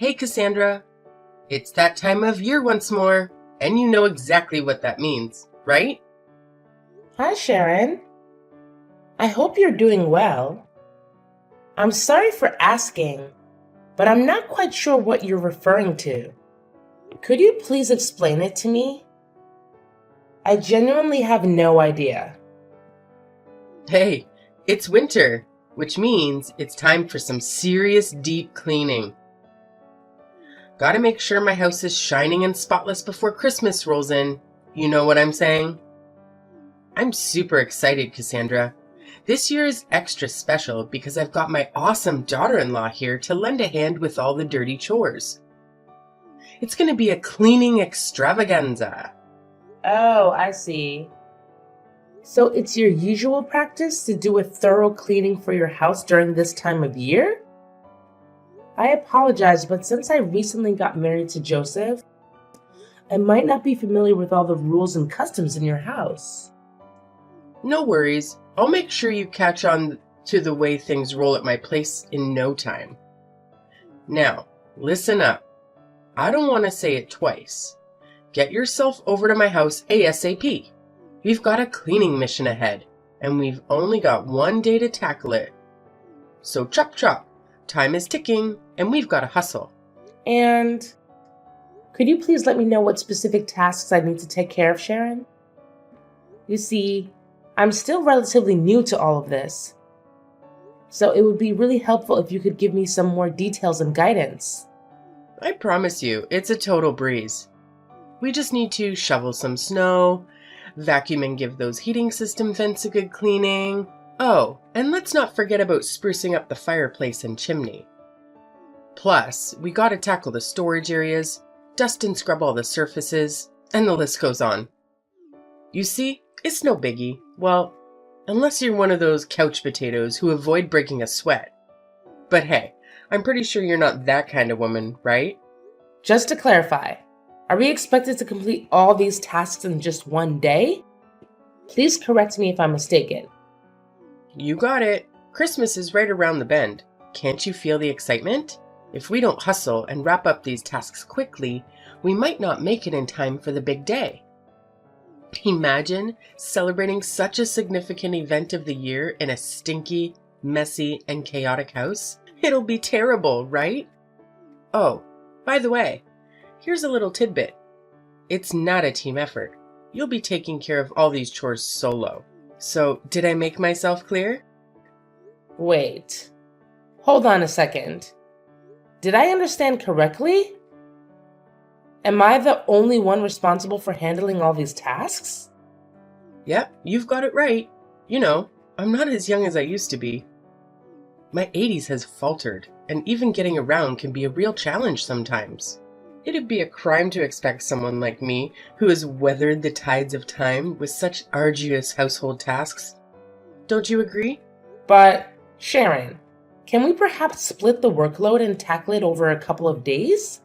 Hey, Cassandra. It's that time of year once more, and you know exactly what that means, right? Hi, Sharon. I hope you're doing well. I'm sorry for asking, but I'm not quite sure what you're referring to. Could you please explain it to me? I genuinely have no idea. Hey, it's winter, which means it's time for some serious deep cleaning. Gotta make sure my house is shining and spotless before Christmas rolls in. You know what I'm saying? I'm super excited, Cassandra. This year is extra special because I've got my awesome daughter-in-law here to lend a hand with all the dirty chores. It's gonna be a cleaning extravaganza. Oh, I see. So it's your usual practice to do a thorough cleaning for your house during this time of year? I apologize, but since I recently got married to Joseph, I might not be familiar with all the rules and customs in your house. No worries. I'll make sure you catch on to the way things roll at my place in no time. Now, listen up. I don't want to say it twice. Get yourself over to my house ASAP. We've got a cleaning mission ahead, and we've only got one day to tackle it. So chop chop. Time is ticking, and we've got to hustle. And could you please let me know what specific tasks I need to take care of, Sharon? You see, I'm still relatively new to all of this, so it would be really helpful if you could give me some more details and guidance. I promise you, it's a total breeze. We just need to shovel some snow, vacuum and give those heating system vents a good cleaning. Oh, and let's not forget about sprucing up the fireplace and chimney. Plus, we gotta tackle the storage areas, dust and scrub all the surfaces, and the list goes on. You see, it's no biggie. Well, unless you're one of those couch potatoes who avoid breaking a sweat. But hey, I'm pretty sure you're not that kind of woman, right? Just to clarify, are we expected to complete all these tasks in just one day? Please correct me if I'm mistaken. You got it. Christmas is right around the bend. Can't you feel the excitement? If we don't hustle and wrap up these tasks quickly, we might not make it in time for the big day. Imagine celebrating such a significant event of the year in a stinky, messy, and chaotic house. It'll be terrible, right? Oh, by the way, here's a little tidbit. It's not a team effort. You'll be taking care of all these chores solo. So, did I make myself clear? Wait, hold on a second. Did I understand correctly? Am I the only one responsible for handling all these tasks? Yep, you've got it right. You know, I'm not as young as I used to be. My 80s has faltered, and even getting around can be a real challenge sometimes. It'd be a crime to expect someone like me, who has weathered the tides of time with such arduous household tasks. Don't you agree? But, Sharon, can we perhaps split the workload and tackle it over a couple of days?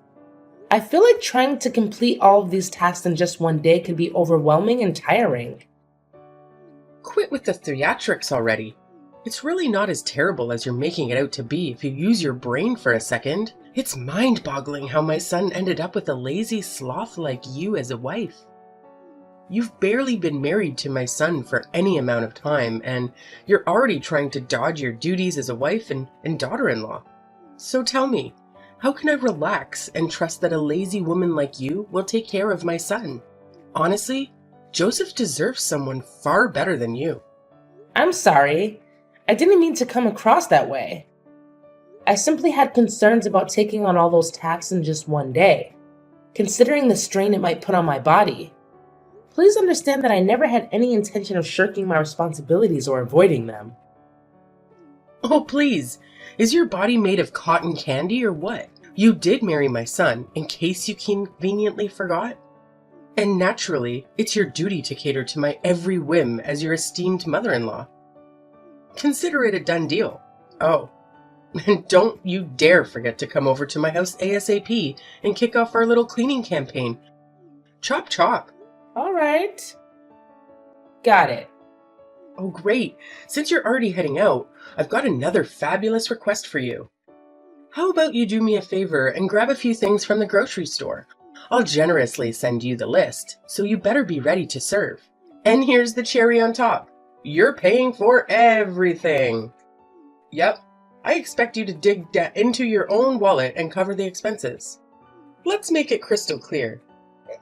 I feel like trying to complete all of these tasks in just one day can be overwhelming and tiring. Quit with the theatrics already. It's really not as terrible as you're making it out to be if you use your brain for a second. It's mind-boggling how my son ended up with a lazy sloth like you as a wife. You've barely been married to my son for any amount of time, and you're already trying to dodge your duties as a wife and daughter-in-law. So tell me, how can I relax and trust that a lazy woman like you will take care of my son? Honestly, Joseph deserves someone far better than you. I'm sorry. I didn't mean to come across that way. I simply had concerns about taking on all those tasks in just one day, considering the strain it might put on my body. Please understand that I never had any intention of shirking my responsibilities or avoiding them. Oh, please. Is your body made of cotton candy or what? You did marry my son, in case you conveniently forgot. And naturally, it's your duty to cater to my every whim as your esteemed mother-in-law. Consider it a done deal. Oh, and don't you dare forget to come over to my house ASAP and kick off our little cleaning campaign. Chop chop. All right. Got it. Oh, great. Since you're already heading out, I've got another fabulous request for you. How about you do me a favor and grab a few things from the grocery store? I'll generously send you the list, so you better be ready to serve. And here's the cherry on top. You're paying for everything. Yep, I expect you to dig into your own wallet and cover the expenses. Let's make it crystal clear.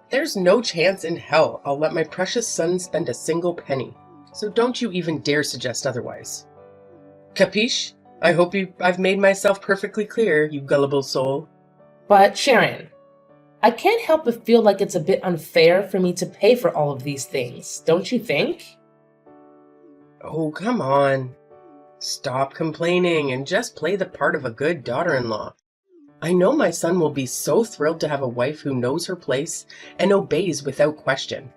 There's no chance in hell I'll let my precious son spend a single penny, so don't you even dare suggest otherwise. Capiche? I hope I've made myself perfectly clear, you gullible soul. But Sharon, I can't help but feel like it's a bit unfair for me to pay for all of these things, don't you think? Oh, come on. Stop complaining and just play the part of a good daughter-in-law. I know my son will be so thrilled to have a wife who knows her place and obeys without question.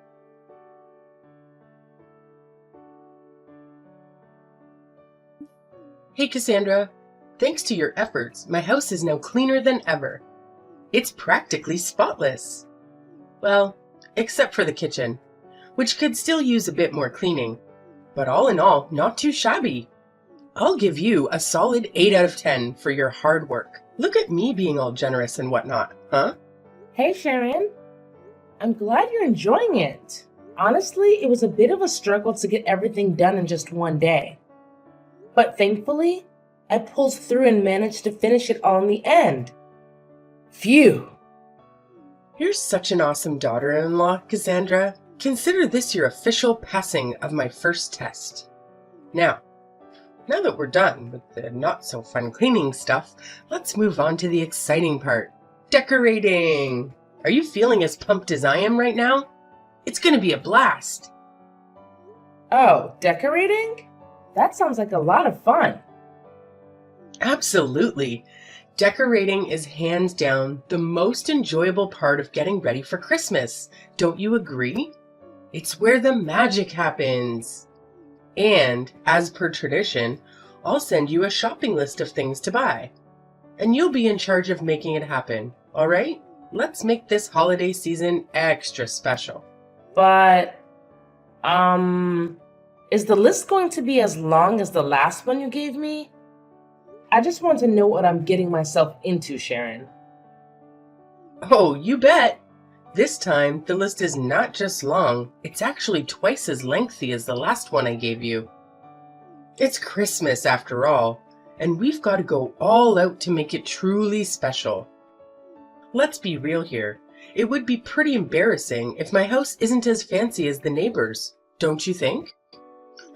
Hey Cassandra, thanks to your efforts, my house is now cleaner than ever. It's practically spotless. Well, except for the kitchen, which could still use a bit more cleaning. But all in all, not too shabby. I'll give you a solid 8 out of 10 for your hard work. Look at me being all generous and whatnot, huh? Hey Sharon, I'm glad you're enjoying it. Honestly, it was a bit of a struggle to get everything done in just one day. But thankfully, I pulled through and managed to finish it all in the end. Phew! You're such an awesome daughter-in-law, Cassandra. Consider this your official passing of my first test. Now that we're done with the not-so-fun cleaning stuff, let's move on to the exciting part. Decorating! Are you feeling as pumped as I am right now? It's gonna be a blast! Oh, decorating? That sounds like a lot of fun. Absolutely! Decorating is hands down the most enjoyable part of getting ready for Christmas. Don't you agree? It's where the magic happens. And, as per tradition, I'll send you a shopping list of things to buy. And you'll be in charge of making it happen, alright? Let's make this holiday season extra special. But, is the list going to be as long as the last one you gave me? I just want to know what I'm getting myself into, Sharon. Oh, you bet! This time, the list is not just long, it's actually twice as lengthy as the last one I gave you. It's Christmas after all, and we've got to go all out to make it truly special. Let's be real here. It would be pretty embarrassing if my house isn't as fancy as the neighbors, don't you think?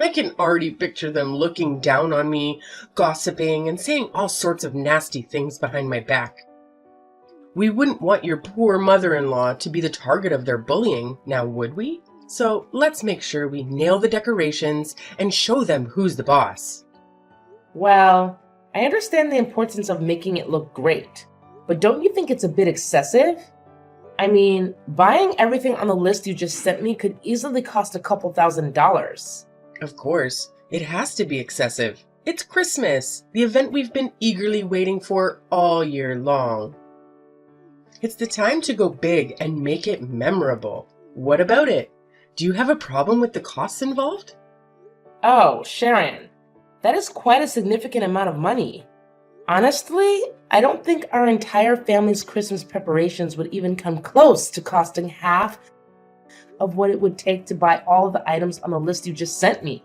I can already picture them looking down on me, gossiping, and saying all sorts of nasty things behind my back. We wouldn't want your poor mother-in-law to be the target of their bullying, now would we? So let's make sure we nail the decorations and show them who's the boss. Well, I understand the importance of making it look great, but don't you think it's a bit excessive? I mean, buying everything on the list you just sent me could easily cost a couple $1,000s. Of course, it has to be excessive. It's Christmas, the event we've been eagerly waiting for all year long. It's the time to go big and make it memorable. What about it? Do you have a problem with the costs involved? Oh, Sharon, that is quite a significant amount of money. Honestly, I don't think our entire family's Christmas preparations would even come close to costing half of what it would take to buy all of the items on the list you just sent me.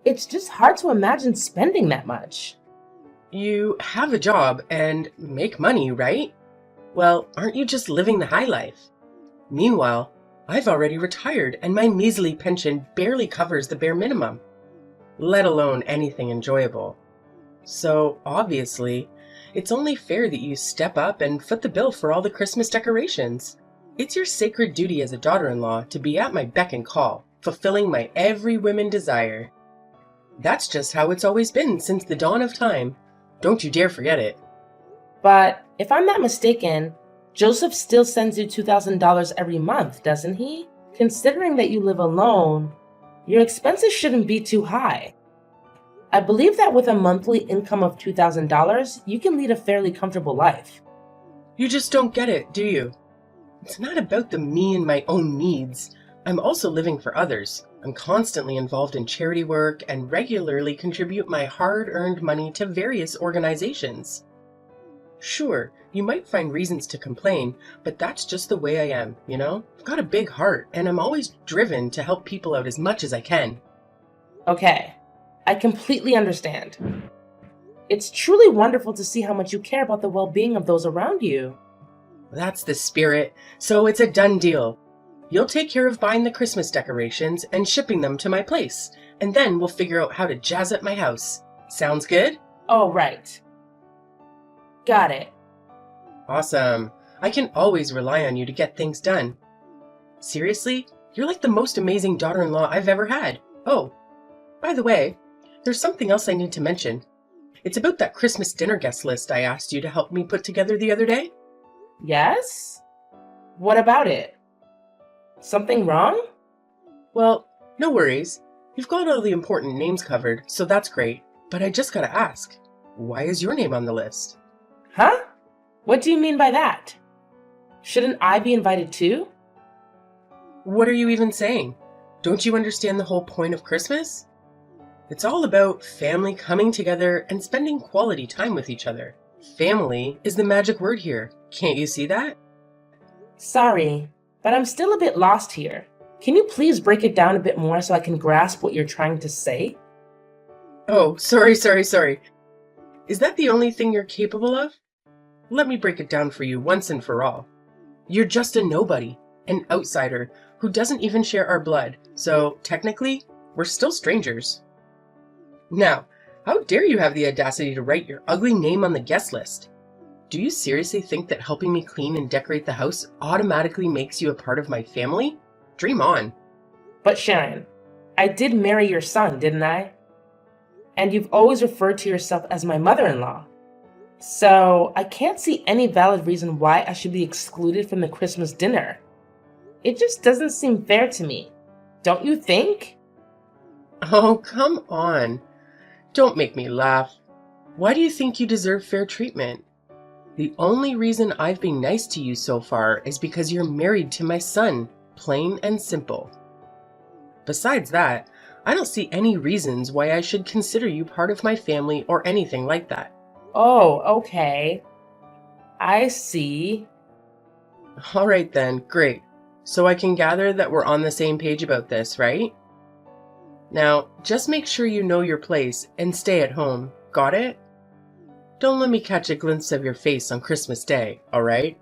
It's just hard to imagine spending that much. You have a job and make money, right? Well, aren't you just living the high life? Meanwhile, I've already retired and my measly pension barely covers the bare minimum, let alone anything enjoyable. So, obviously, it's only fair that you step up and foot the bill for all the Christmas decorations. It's your sacred duty as a daughter-in-law to be at my beck and call, fulfilling my every whim and desire. That's just how it's always been since the dawn of time. Don't you dare forget it. But if I'm not mistaken, Joseph still sends you $2,000 every month, doesn't he? Considering that you live alone, your expenses shouldn't be too high. I believe that with a monthly income of $2,000, you can lead a fairly comfortable life. You just don't get it, do you? It's not about the me and my own needs. I'm also living for others. I'm constantly involved in charity work and regularly contribute my hard-earned money to various organizations. Sure, you might find reasons to complain, but that's just the way I am, you know? I've got a big heart, and I'm always driven to help people out as much as I can. Okay, I completely understand. It's truly wonderful to see how much you care about the well-being of those around you. That's the spirit, so it's a done deal. You'll take care of buying the Christmas decorations and shipping them to my place, and then we'll figure out how to jazz up my house. Sounds good? Oh, right. Got it. Awesome. I can always rely on you to get things done. Seriously, you're like the most amazing daughter-in-law I've ever had. Oh, by the way, there's something else I need to mention. It's about that Christmas dinner guest list I asked you to help me put together the other day. Yes? What about it? Something wrong? Well, no worries. You've got all the important names covered, so that's great. But I just gotta ask, why is your name on the list? Huh? What do you mean by that? Shouldn't I be invited too? What are you even saying? Don't you understand the whole point of Christmas? It's all about family coming together and spending quality time with each other. Family is the magic word here. Can't you see that? Sorry, but I'm still a bit lost here. Can you please break it down a bit more so I can grasp what you're trying to say? Oh, sorry. Is that the only thing you're capable of? Let me break it down for you once and for all. You're just a nobody, an outsider who doesn't even share our blood, so technically, we're still strangers. Now, how dare you have the audacity to write your ugly name on the guest list? Do you seriously think that helping me clean and decorate the house automatically makes you a part of my family? Dream on. But Sharon, I did marry your son, didn't I? And you've always referred to yourself as my mother-in-law. So I can't see any valid reason why I should be excluded from the Christmas dinner. It just doesn't seem fair to me. Don't you think? Oh, come on. Don't make me laugh. Why do you think you deserve fair treatment? The only reason I've been nice to you so far is because you're married to my son, plain and simple. Besides that, I don't see any reasons why I should consider you part of my family or anything like that. Oh, okay. I see. All right then, great. So I can gather that we're on the same page about this, right? Now, just make sure you know your place and stay at home. Got it? Don't let me catch a glimpse of your face on Christmas Day, all right?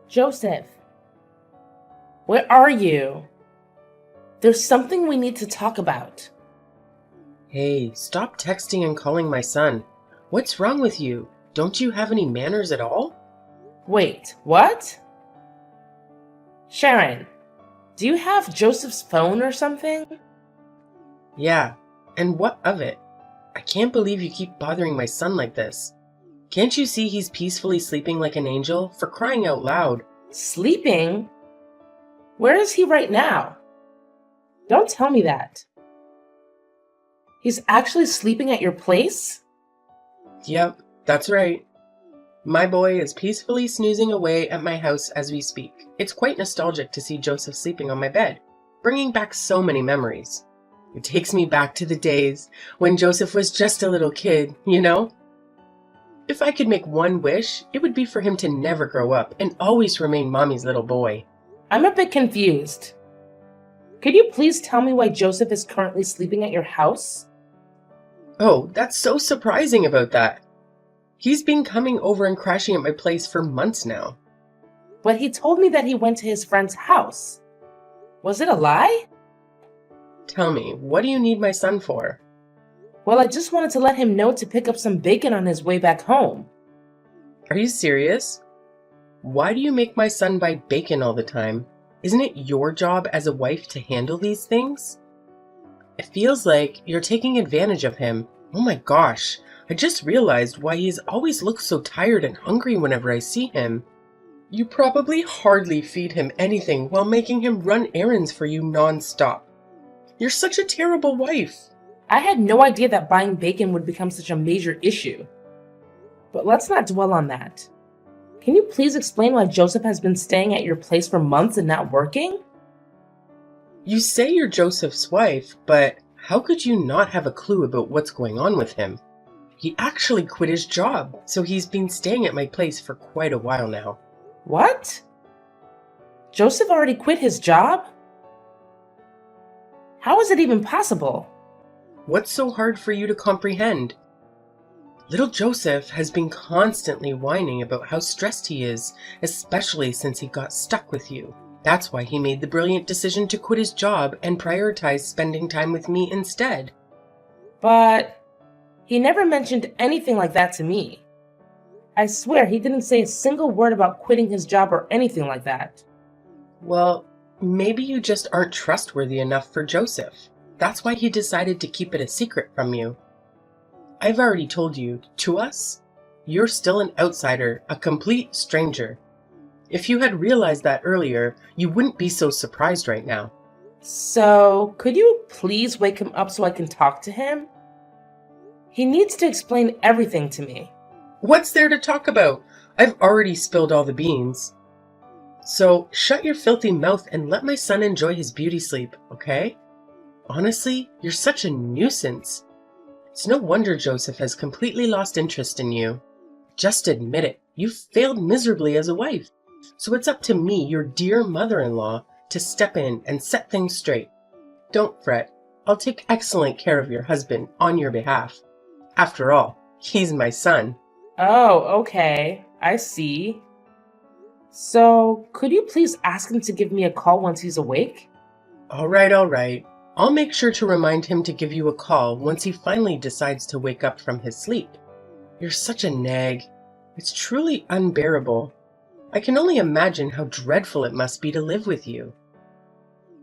Joseph, where are you? There's something we need to talk about. Hey, stop texting and calling my son. What's wrong with you? Don't you have any manners at all? Wait, what? Sharon, do you have Joseph's phone or something? Yeah, and what of it? I can't believe you keep bothering my son like this. Can't you see he's peacefully sleeping like an angel? For crying out loud. Sleeping? Where is he right now? Don't tell me that. He's actually sleeping at your place? Yep, that's right. My boy is peacefully snoozing away at my house as we speak. It's quite nostalgic to see Joseph sleeping on my bed, bringing back so many memories. It takes me back to the days when Joseph was just a little kid, you know? If I could make one wish, it would be for him to never grow up and always remain Mommy's little boy. I'm a bit confused. Could you please tell me why Joseph is currently sleeping at your house? Oh, that's so surprising about that. He's been coming over and crashing at my place for months now. But he told me that he went to his friend's house. Was it a lie? Tell me, what do you need my son for? Well, I just wanted to let him know to pick up some bacon on his way back home. Are you serious? Why do you make my son buy bacon all the time? Isn't it your job as a wife to handle these things? It feels like you're taking advantage of him. Oh my gosh, I just realized why he's always looks so tired and hungry whenever I see him. You probably hardly feed him anything while making him run errands for you non-stop. You're such a terrible wife. I had no idea that buying bacon would become such a major issue. But let's not dwell on that. Can you please explain why Joseph has been staying at your place for months and not working? You say you're Joseph's wife, but how could you not have a clue about what's going on with him? He actually quit his job, so he's been staying at my place for quite a while now. What? Joseph already quit his job? How is it even possible? What's so hard for you to comprehend? Little Joseph has been constantly whining about how stressed he is, especially since he got stuck with you. That's why he made the brilliant decision to quit his job and prioritize spending time with me instead. But he never mentioned anything like that to me. I swear he didn't say a single word about quitting his job or anything like that. Well, maybe you just aren't trustworthy enough for Joseph. That's why he decided to keep it a secret from you. I've already told you, to us, you're still an outsider, a complete stranger. If you had realized that earlier, you wouldn't be so surprised right now. So, could you please wake him up so I can talk to him? He needs to explain everything to me. What's there to talk about? I've already spilled all the beans. So, shut your filthy mouth and let my son enjoy his beauty sleep, okay? Honestly, you're such a nuisance. It's no wonder Joseph has completely lost interest in you. Just admit it, you've failed miserably as a wife. So it's up to me, your dear mother-in-law, to step in and set things straight. Don't fret. I'll take excellent care of your husband on your behalf. After all, he's my son. Oh, okay. I see. So, could you please ask him to give me a call once he's awake? All right. I'll make sure to remind him to give you a call once he finally decides to wake up from his sleep. You're such a nag. It's truly unbearable. I can only imagine how dreadful it must be to live with you.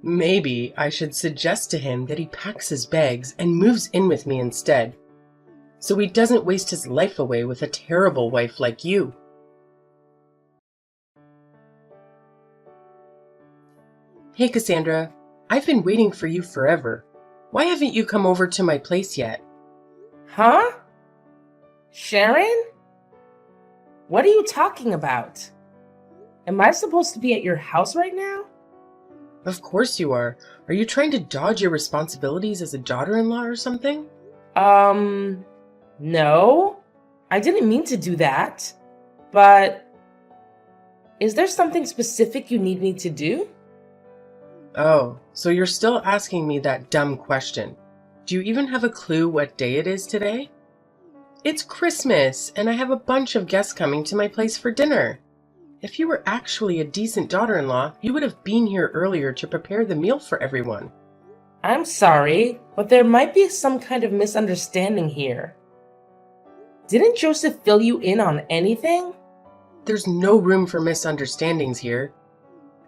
Maybe I should suggest to him that he packs his bags and moves in with me instead, so he doesn't waste his life away with a terrible wife like you. Hey Cassandra, I've been waiting for you forever. Why haven't you come over to my place yet? Huh? Sharon? What are you talking about? Am I supposed to be at your house right now? Of course you are. Are you trying to dodge your responsibilities as a daughter-in-law or something? No. I didn't mean to do that. But is there something specific you need me to do? Oh, so you're still asking me that dumb question. Do you even have a clue what day it is today? It's Christmas, and I have a bunch of guests coming to my place for dinner. If you were actually a decent daughter-in-law, you would have been here earlier to prepare the meal for everyone. I'm sorry, but there might be some kind of misunderstanding here. Didn't Joseph fill you in on anything? There's no room for misunderstandings here.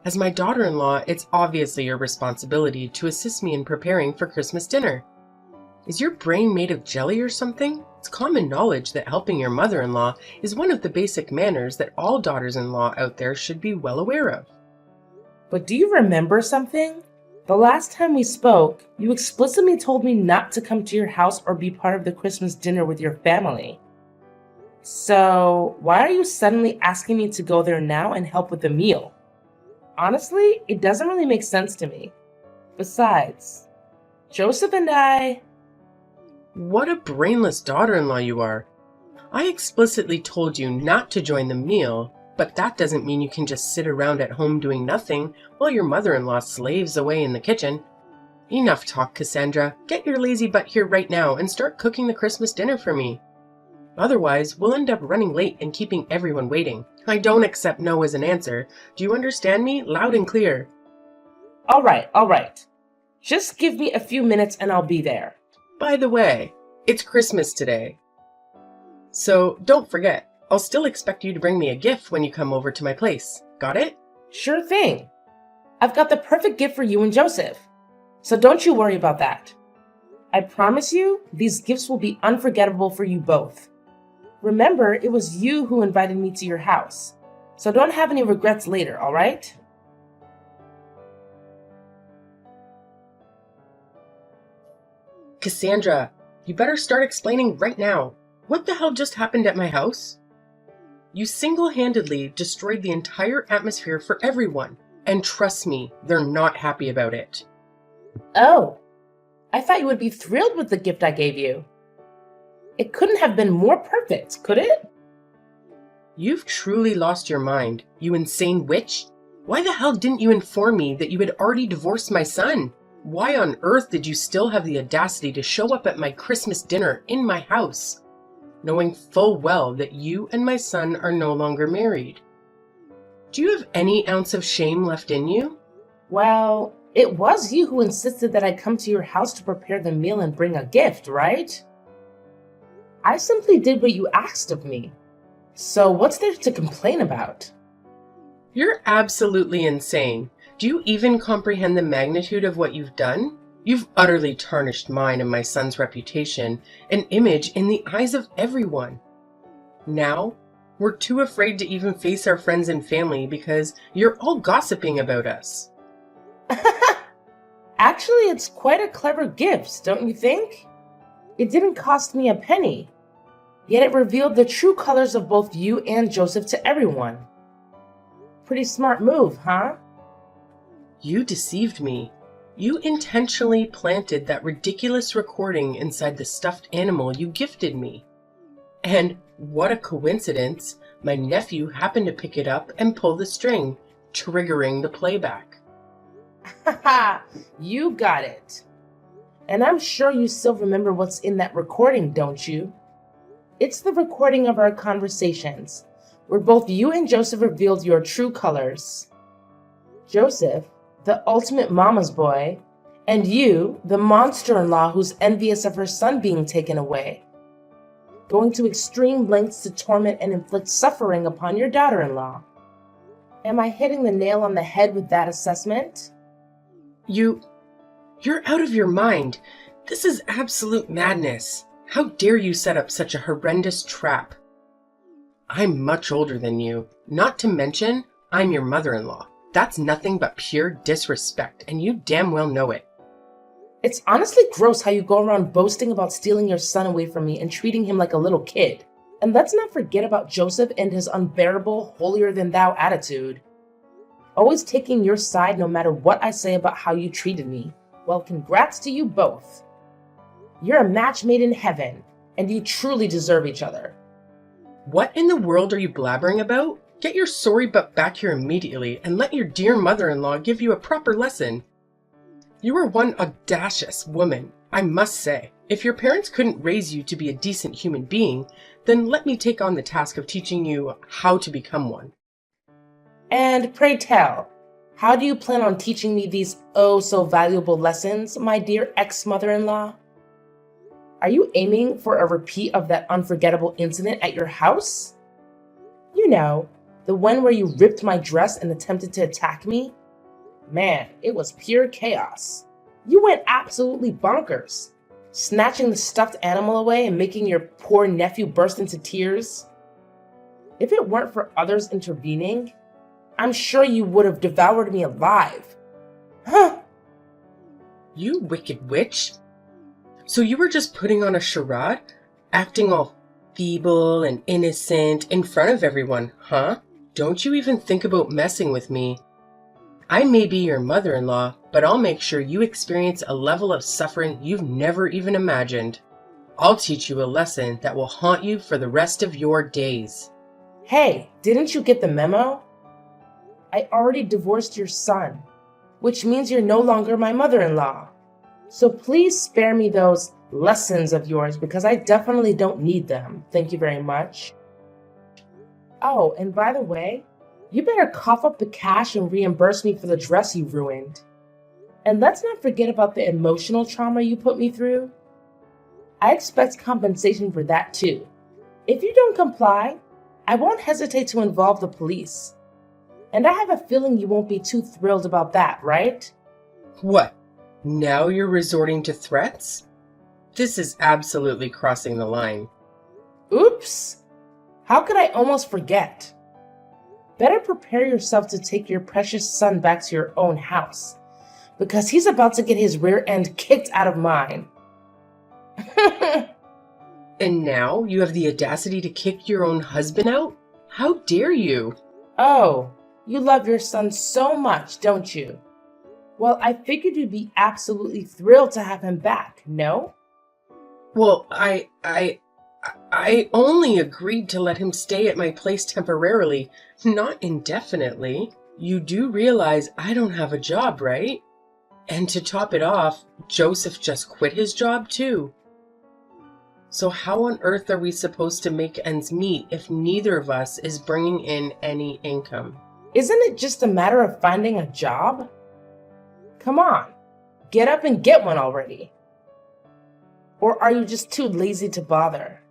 As my daughter-in-law, it's obviously your responsibility to assist me in preparing for Christmas dinner. Is your brain made of jelly or something? It's common knowledge that helping your mother-in-law is one of the basic manners that all daughters-in-law out there should be well aware of. But do you remember something? The last time we spoke, you explicitly told me not to come to your house or be part of the Christmas dinner with your family. So, why are you suddenly asking me to go there now and help with the meal? Honestly, it doesn't really make sense to me. Besides, Joseph and I... What a brainless daughter-in-law you are. I explicitly told you not to join the meal, but that doesn't mean you can just sit around at home doing nothing while your mother-in-law slaves away in the kitchen. Enough talk, Cassandra. Get your lazy butt here right now and start cooking the Christmas dinner for me. Otherwise, we'll end up running late and keeping everyone waiting. I don't accept no as an answer. Do you understand me? Loud and clear. All right. Just give me a few minutes and I'll be there. By the way, it's Christmas today. So don't forget, I'll still expect you to bring me a gift when you come over to my place. Got it? Sure thing. I've got the perfect gift for you and Joseph. So don't you worry about that. I promise you, these gifts will be unforgettable for you both. Remember, it was you who invited me to your house. So don't have any regrets later, all right? Cassandra, you better start explaining right now. What the hell just happened at my house? You single-handedly destroyed the entire atmosphere for everyone. And trust me, they're not happy about it. Oh, I thought you would be thrilled with the gift I gave you. It couldn't have been more perfect, could it? You've truly lost your mind, you insane witch. Why the hell didn't you inform me that you had already divorced my son? Why on earth did you still have the audacity to show up at my Christmas dinner in my house, knowing full well that you and my son are no longer married? Do you have any ounce of shame left in you? Well, it was you who insisted that I come to your house to prepare the meal and bring a gift, right? I simply did what you asked of me. So what's there to complain about? You're absolutely insane. Do you even comprehend the magnitude of what you've done? You've utterly tarnished mine and my son's reputation, an image in the eyes of everyone. Now, we're too afraid to even face our friends and family because you're all gossiping about us. Actually, it's quite a clever gift, don't you think? It didn't cost me a penny, yet it revealed the true colors of both you and Joseph to everyone. Pretty smart move, huh? You deceived me. You intentionally planted that ridiculous recording inside the stuffed animal you gifted me. And what a coincidence, my nephew happened to pick it up and pull the string, triggering the playback. Haha, you got it. And I'm sure you still remember what's in that recording, don't you? It's the recording of our conversations, where both you and Joseph revealed your true colors. Joseph, the ultimate mama's boy, and you, the monster-in-law who's envious of her son being taken away, going to extreme lengths to torment and inflict suffering upon your daughter-in-law. Am I hitting the nail on the head with that assessment? You're out of your mind. This is absolute madness. How dare you set up such a horrendous trap? I'm much older than you. Not to mention, I'm your mother-in-law. That's nothing but pure disrespect, and you damn well know it. It's honestly gross how you go around boasting about stealing your son away from me and treating him like a little kid. And let's not forget about Joseph and his unbearable, holier-than-thou attitude. Always taking your side no matter what I say about how you treated me. Well, congrats to you both. You're a match made in heaven, and you truly deserve each other. What in the world are you blabbering about? Get your sorry butt back here immediately and let your dear mother-in-law give you a proper lesson. You are one audacious woman, I must say. If your parents couldn't raise you to be a decent human being, then let me take on the task of teaching you how to become one. And pray tell, how do you plan on teaching me these oh so valuable lessons, my dear ex-mother-in-law? Are you aiming for a repeat of that unforgettable incident at your house? You know, the one where you ripped my dress and attempted to attack me? Man, it was pure chaos. You went absolutely bonkers, snatching the stuffed animal away and making your poor nephew burst into tears. If it weren't for others intervening, I'm sure you would have devoured me alive. Huh? You wicked witch. So you were just putting on a charade? Acting all feeble and innocent in front of everyone, huh? Don't you even think about messing with me. I may be your mother-in-law, but I'll make sure you experience a level of suffering you've never even imagined. I'll teach you a lesson that will haunt you for the rest of your days. Hey, didn't you get the memo? I already divorced your son, which means you're no longer my mother-in-law. So please spare me those lessons of yours because I definitely don't need them. Thank you very much. Oh, and by the way, you better cough up the cash and reimburse me for the dress you ruined. And let's not forget about the emotional trauma you put me through. I expect compensation for that too. If you don't comply, I won't hesitate to involve the police. And I have a feeling you won't be too thrilled about that, right? What? Now you're resorting to threats? This is absolutely crossing the line. Oops! How could I almost forget? Better prepare yourself to take your precious son back to your own house, because he's about to get his rear end kicked out of mine. And now you have the audacity to kick your own husband out? How dare you? Oh, you love your son so much, don't you? Well, I figured you'd be absolutely thrilled to have him back, no? Well, I only agreed to let him stay at my place temporarily, not indefinitely. You do realize I don't have a job, right? And to top it off, Joseph just quit his job too. So how on earth are we supposed to make ends meet if neither of us is bringing in any income? Isn't it just a matter of finding a job? Come on, get up and get one already. Or are you just too lazy to bother?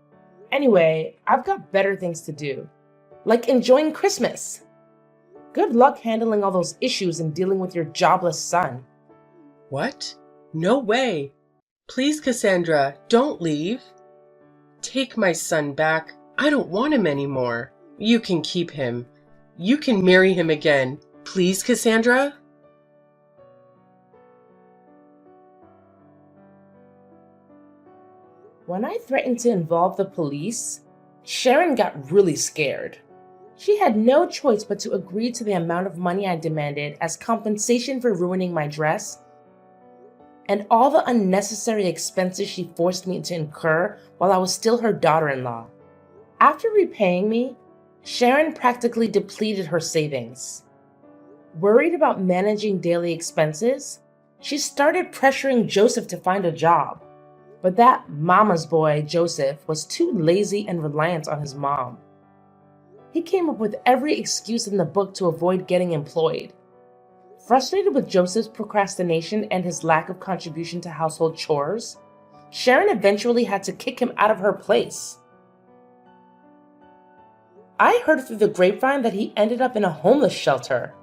Anyway, I've got better things to do, like enjoying Christmas. Good luck handling all those issues and dealing with your jobless son. What? No way. Please, Cassandra, don't leave. Take my son back. I don't want him anymore. You can keep him. You can marry him again. Please, Cassandra? When I threatened to involve the police, Sharon got really scared. She had no choice but to agree to the amount of money I demanded as compensation for ruining my dress and all the unnecessary expenses she forced me to incur while I was still her daughter-in-law. After repaying me, Sharon practically depleted her savings. Worried about managing daily expenses, she started pressuring Joseph to find a job. But that mama's boy, Joseph, was too lazy and reliant on his mom. He came up with every excuse in the book to avoid getting employed. Frustrated with Joseph's procrastination and his lack of contribution to household chores, Sharon eventually had to kick him out of her place. I heard through the grapevine that he ended up in a homeless shelter,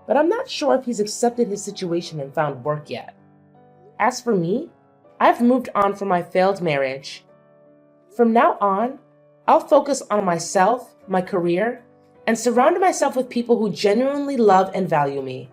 but I'm not sure if he's accepted his situation and found work yet. As for me, I've moved on from my failed marriage. From now on, I'll focus on myself, my career, and surround myself with people who genuinely love and value me.